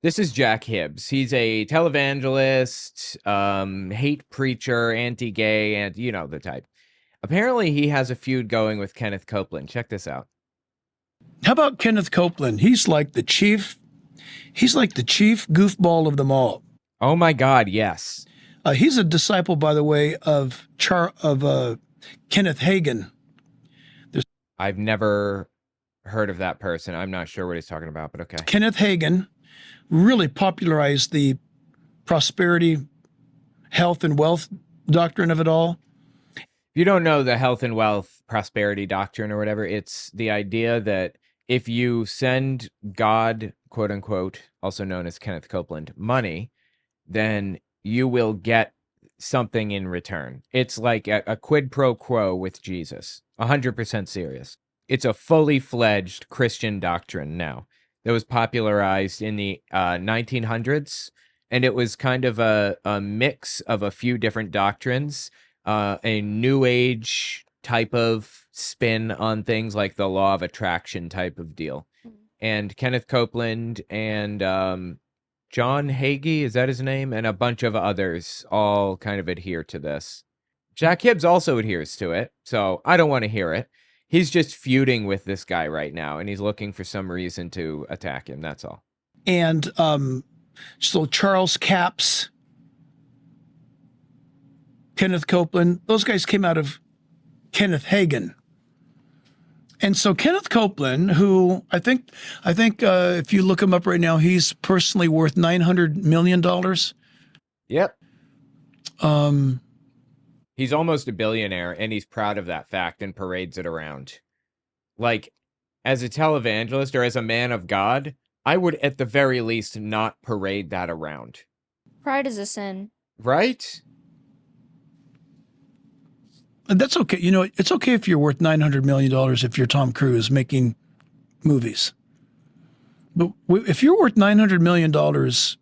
This is Jack Hibbs. He's a televangelist, hate preacher, anti-gay, and you know the type. Apparently, he has a feud going with Kenneth Copeland. Check this out. How about Kenneth Copeland? He's like the chief goofball of them all. Oh my God, yes. He's a disciple, by the way, of Kenneth Hagin. I've never heard of that person. I'm not sure what he's talking about, but okay. Kenneth Hagin really popularized the prosperity, health, and wealth doctrine of it all. If you don't know the health and wealth prosperity doctrine or whatever, it's the idea that if you send God, quote unquote, also known as Kenneth Copeland, money, then you will get something in return. It's like a quid pro quo with Jesus. 100% serious. It's a fully fledged Christian doctrine now that was popularized in the 1900s. And it was kind of a mix of a few different doctrines, a new age type of spin on things like the law of attraction type of deal. And Kenneth Copeland and John Hagee, is that his name? And a bunch of others all kind of adhere to this. Jack Hibbs also adheres to it, so I don't want to hear it. He's just feuding with this guy right now, and he's looking for some reason to attack him, that's all. And so Charles Capps, Kenneth Copeland, those guys came out of Kenneth Hagin. And so Kenneth Copeland, who I think if you look him up right now, he's personally worth $900 million. Yep. He's almost a billionaire, and he's proud of that fact and parades it around. Like, as a televangelist or as a man of God, I would at the very least not parade that around. Pride is a sin. Right? And that's okay. You know, it's okay if you're worth $900 million if you're Tom Cruise making movies. But if you're worth $900 million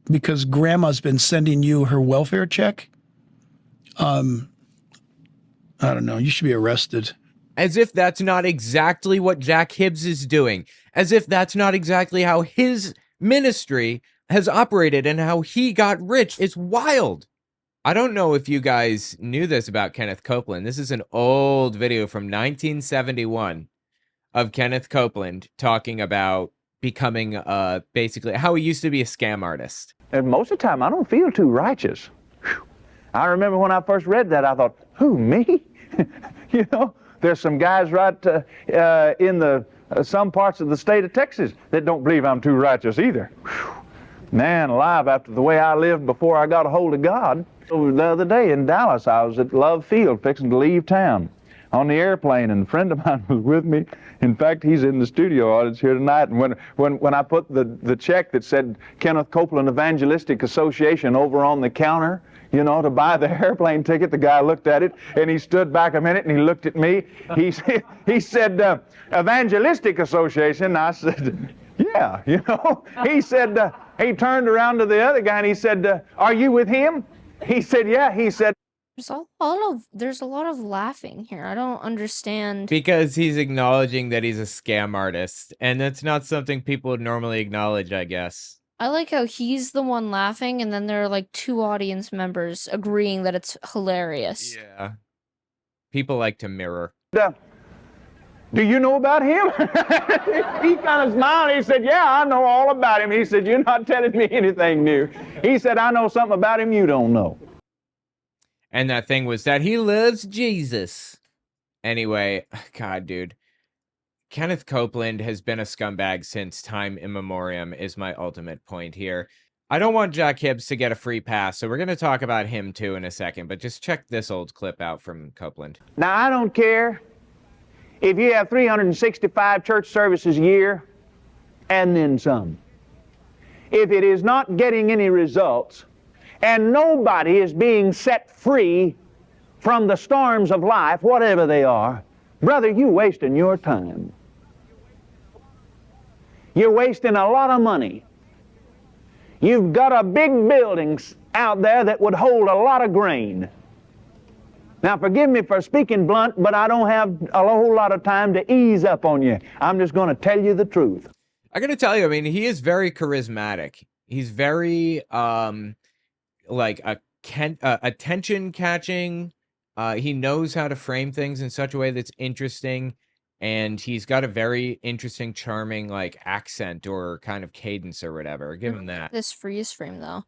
because grandma's been sending you her welfare check, I don't know, you should be arrested. As if that's not exactly what Jack Hibbs is doing. As if that's not exactly how his ministry has operated and how he got rich. It's wild. I don't know if you guys knew this about Kenneth Copeland. This is an old video from 1971 of Kenneth Copeland talking about becoming basically how he used to be a scam artist. And most of the time, I don't feel too righteous. Whew. I remember when I first read that, I thought, who, me? You know, there's some guys right in some parts of the state of Texas that don't believe I'm too righteous either. Whew. Man alive, after the way I lived before I got a hold of God. The other day in Dallas, I was at Love Field fixing to leave town on the airplane, and a friend of mine was with me. In fact, he's in the studio audience here tonight. And when I put the check that said Kenneth Copeland Evangelistic Association over on the counter, you know, to buy the airplane ticket, the guy looked at it, and he stood back a minute, and he looked at me. He said, Evangelistic Association. I said, yeah, you know. He said, he turned around to the other guy, and he said, are you with him? He said, yeah. He said, there's a lot of laughing here. I don't understand. Because he's acknowledging that he's a scam artist, and that's not something people would normally acknowledge, I guess. I like how he's the one laughing, and then there are like two audience members agreeing that it's hilarious. Yeah. People like to mirror. do you know about him? He kind of smiled. He said, yeah, I know all about him. He said, you're not telling me anything new. He said, I know something about him you don't know. And that thing was that he loves Jesus. Anyway, God, dude. Kenneth Copeland has been a scumbag since time immemorial is my ultimate point here. I don't want Jack Hibbs to get a free pass, so we're going to talk about him too in a second, but just check this old clip out from Copeland. Now, I don't care if you have 365 church services a year and then some. If it is not getting any results and nobody is being set free from the storms of life, whatever they are, brother, you're wasting your time. You're wasting a lot of money. You've got a big building out there that would hold a lot of grain. Now, forgive me for speaking blunt, but I don't have a whole lot of time to ease up on you. I'm just going to tell you the truth. I got to tell you, I mean, he is very charismatic. He's very like attention catching. He knows how to frame things in such a way that's interesting, and he's got a very interesting, charming like accent or kind of cadence or whatever. Give him that. This freeze frame though.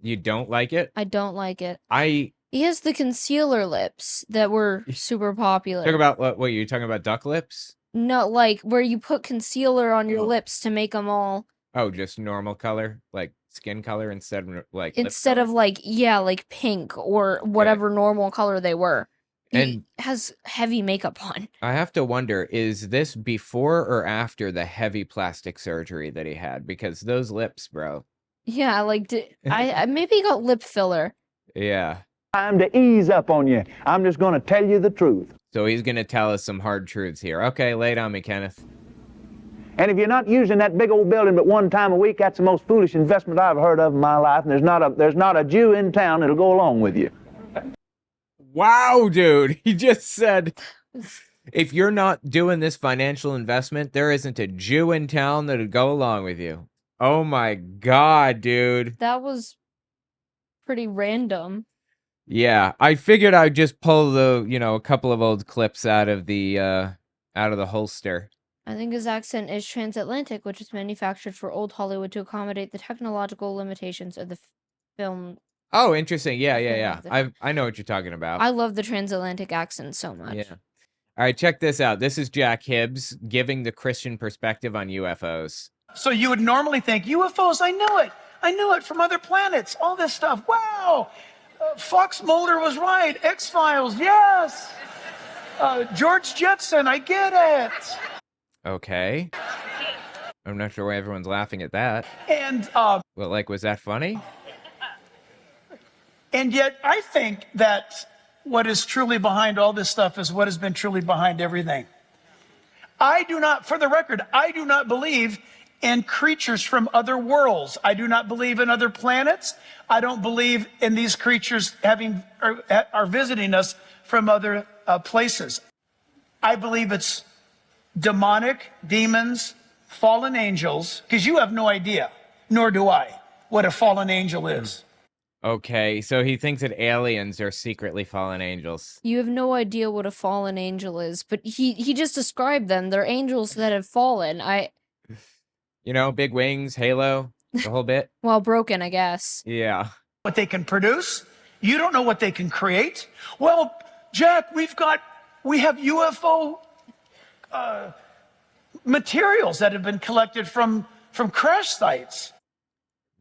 You don't like it? I don't like it. I He has the concealer lips that were super popular. talk about what you're talking about, duck lips? No, like where you put concealer on your Oh. lips to make them all Oh, just normal color, like skin color instead of like lip instead color? of like like pink or whatever normal color they were. He And has heavy makeup on. I have to wonder, is this before or after the heavy plastic surgery that he had? Because those lips, bro. Yeah, like I maybe he got lip filler. Yeah. Time to ease up on you. I'm just going to tell you the truth. So he's going to tell us some hard truths here. Okay, lay it on me, Kenneth. And if you're not using that big old building but one time a week, that's the most foolish investment I've heard of in my life. And there's not a Jew in town that'll go along with you. Wow, dude. He just said, if you're not doing this financial investment, there isn't a Jew in town that'll go along with you. Oh my God, dude. That was pretty random. Yeah, I figured I'd just pull the, a couple of old clips out of the holster. I think his accent is transatlantic, which is manufactured for old Hollywood to accommodate the technological limitations of the film. Oh, interesting. Yeah. the I know what you're talking about. I love the transatlantic accent so much. Yeah. All right, check this out. This is Jack Hibbs giving the Christian perspective on UFOs. So you would normally think, UFOs, I knew it from other planets, all this stuff. Wow, Fox Mulder was right, X-Files, yes. George Jetson, I get it. Okay. I'm not sure why everyone's laughing at that. And Well, like, was that funny? yet I think that what is truly behind all this stuff is what has been truly behind everything. For the record, I do not believe in creatures from other worlds. I do not believe in other planets. I don't believe in these creatures are visiting us from other places. I believe it's demonic, demons, fallen angels, because you have no idea, nor do I, what a fallen angel is. Okay, so he thinks that aliens are secretly fallen angels. You have no idea what a fallen angel is, but he just described them. They're angels that have fallen. Big wings, halo, the whole bit. Well, broken, I guess. Yeah. What they can produce, you don't know what they can create. Well, Jack, we have UFO materials that have been collected from crash sites.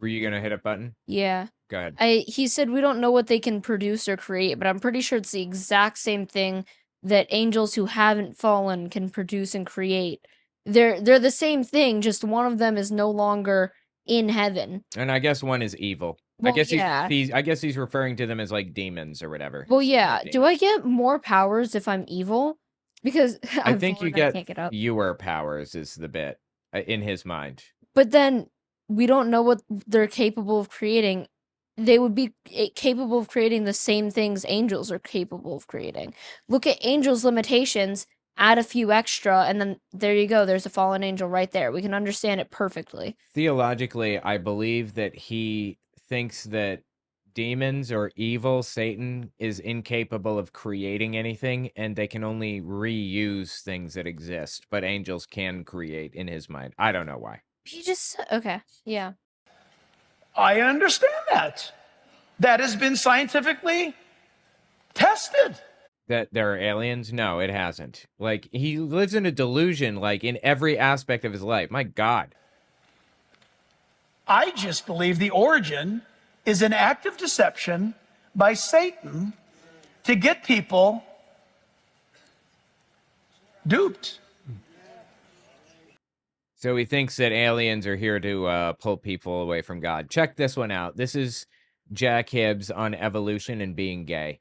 Were you gonna hit a button? Yeah. Go ahead. He said we don't know what they can produce or create, but I'm pretty sure it's the exact same thing that angels who haven't fallen can produce and create. They're the same thing, just one of them is no longer in heaven. And I guess one is evil. Well, I guess yeah. I guess he's referring to them as like demons or whatever. Well, yeah. Do I get more powers if I'm evil? Because I think you can't get get up. fewer powers is the bit in his mind. But then we don't know what they're capable of creating. They would be capable of creating the same things angels are capable of creating. Look at angels' limitations, add a few extra, and then there you go. There's a fallen angel right there. We can understand it perfectly. Theologically, I believe that he thinks that demons or evil, Satan, is incapable of creating anything, and they can only reuse things that exist. But angels can create in his mind. I don't know why. He just okay, yeah. I understand that. That has been scientifically tested. That there are aliens? No, it hasn't. Like, he lives in a delusion, like, in every aspect of his life. My God. I just believe the origin is an act of deception by Satan to get people duped. So he thinks that aliens are here to pull people away from God. Check this one out. This is Jack Hibbs on evolution and being gay.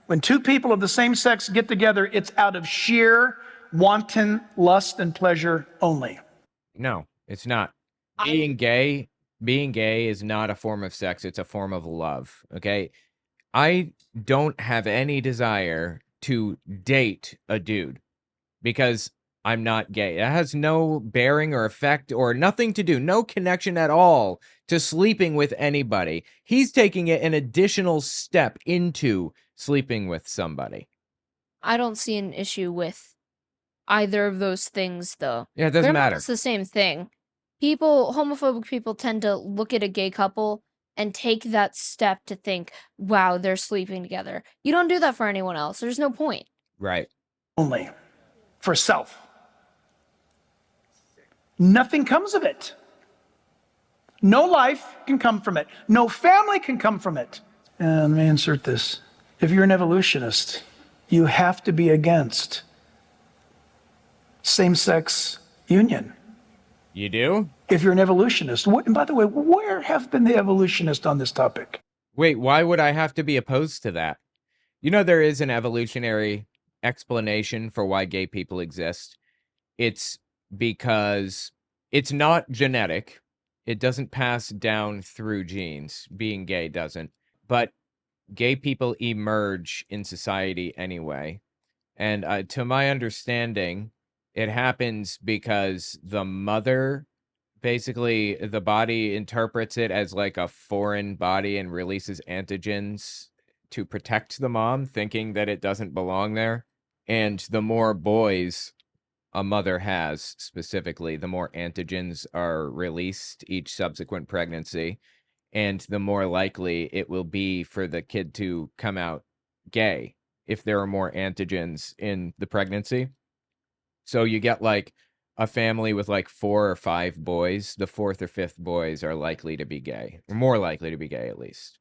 When two people of the same sex get together, it's out of sheer wanton lust and pleasure only. No, it's not. Being gay is not a form of sex. It's a form of love. Okay. I don't have any desire to date a dude because I'm not gay. It has no bearing or effect or nothing to do, no connection at all to sleeping with anybody. He's taking it an additional step into sleeping with somebody. I don't see an issue with either of those things, though. Yeah, it doesn't They're matter. not the same thing. Homophobic people tend to look at a gay couple and take that step to think, wow, they're sleeping together. You don't do that for anyone else. There's no point. Right. Only for self. Nothing comes of it. No life can come from it. No family can come from it. And let me insert this. If you're an evolutionist, you have to be against same-sex union. You do? If you're an evolutionist. And by the way, where have been the evolutionists on this topic? Wait, why would I have to be opposed to that? You know, there is an evolutionary explanation for why gay people exist. It's because it's not genetic. It doesn't pass down through genes. Being gay doesn't. But gay people emerge in society anyway. And to my understanding, it happens because the mother, basically, the body interprets it as like a foreign body and releases antigens to protect the mom, thinking that it doesn't belong there. And the more boys a mother has, specifically, the more antigens are released each subsequent pregnancy, and the more likely it will be for the kid to come out gay if there are more antigens in the pregnancy. So you get like a family with like 4 or 5 boys. The 4th or 5th boys are likely to be gay, or more likely to be gay at least.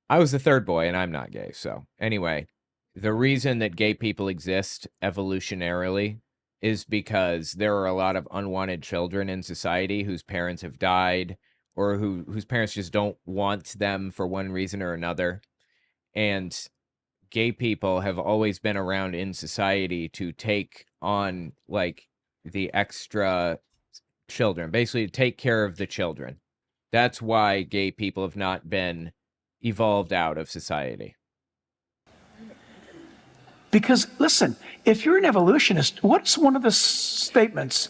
I was the 3rd boy and I'm not gay. So anyway, the reason that gay people exist evolutionarily is because there are a lot of unwanted children in society whose parents have died, or whose parents just don't want them for one reason or another. And gay people have always been around in society to take on like the extra children, basically to take care of the children. That's why gay people have not been evolved out of society. Because, listen, if you're an evolutionist, what's one of the statements?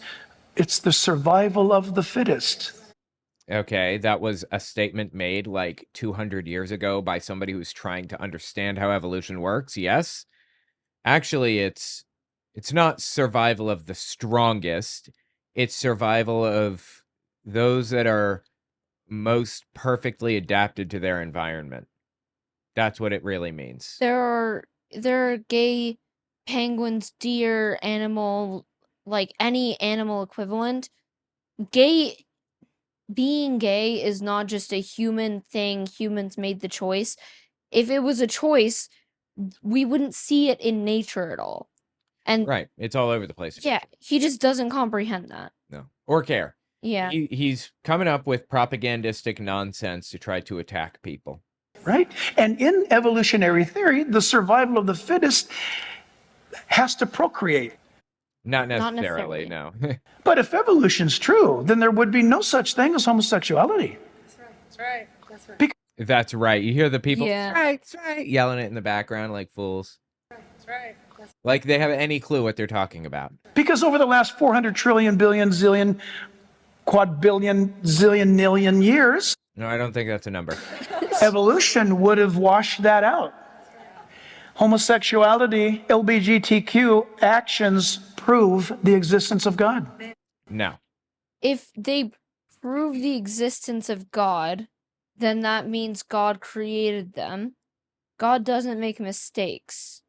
It's the survival of the fittest. Okay, that was a statement made like 200 years ago by somebody who's trying to understand how evolution works. Yes. Actually, it's not survival of the strongest. It's survival of those that are most perfectly adapted to their environment. That's what it really means. There are gay penguins, deer, animal, like any animal equivalent. Being gay is not just a human thing. Humans made the choice. If it was a choice, we wouldn't see it in nature at all. And Right. It's all over the place. yeah, he just doesn't comprehend that. No. Or care. Yeah. He's coming up with propagandistic nonsense to try to attack people. Right? And in evolutionary theory, the survival of the fittest has to procreate. Not Not necessarily, necessarily. no. But if evolution's true, then there would be no such thing as homosexuality. That's right. That's right. You hear the people Yeah. that's right, yelling it in the background like fools. That's right. Like they have any clue what they're talking about. Because over the last 400 trillion, billion, zillion, quadbillion, zillion, nillion years, No, I don't think that's a number. evolution would have washed that out. Homosexuality, LGBTQ actions prove the existence of God. No. If they prove the existence of God, then that means God created them. God doesn't make mistakes.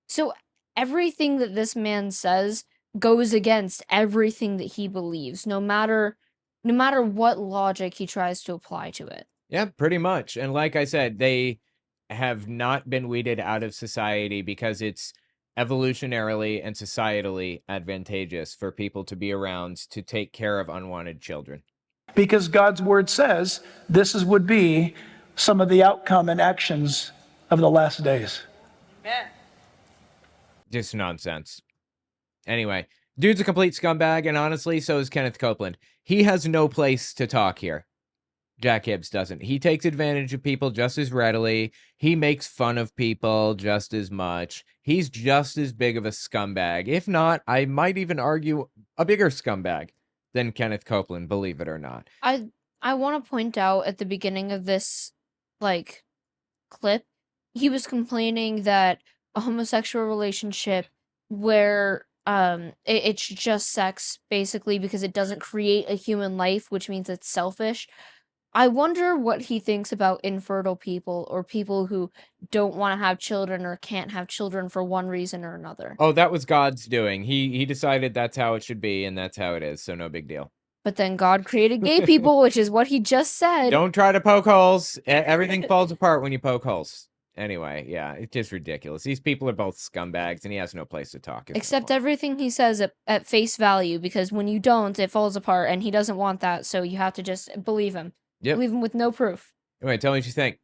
So everything that this man says goes against everything that he believes, no matter what logic he tries to apply to it. Yeah, pretty much. And like I said, they have not been weeded out of society because it's evolutionarily and societally advantageous for people to be around to take care of unwanted children. Because God's word says would be some of the outcome and actions of the last days. Amen. Just nonsense. Anyway, dude's a complete scumbag, and honestly, so is Kenneth Copeland. He has no place to talk here. Jack Hibbs doesn't. He takes advantage of people just as readily. He makes fun of people just as much. He's just as big of a scumbag. If not, I might even argue a bigger scumbag than Kenneth Copeland, believe it or not. I want to point out at the beginning of this like clip, he was complaining that a homosexual relationship where it's just sex basically because it doesn't create a human life, which means it's selfish. I wonder what he thinks about infertile people or people who don't want to have children or can't have children for one reason or another. Oh, that was God's doing. He decided that's how it should be, and that's how it is, so no big deal. But then God created gay people, which is what he just said. Don't try to poke holes. Everything falls apart when you poke holes. Anyway, yeah, it's just ridiculous. These people are both scumbags, and he has no place to talk. Except everything he says at face value, because when you don't, it falls apart, and he doesn't want that, so you have to just believe him. Yep. Believe him with no proof. Anyway, tell me what you think.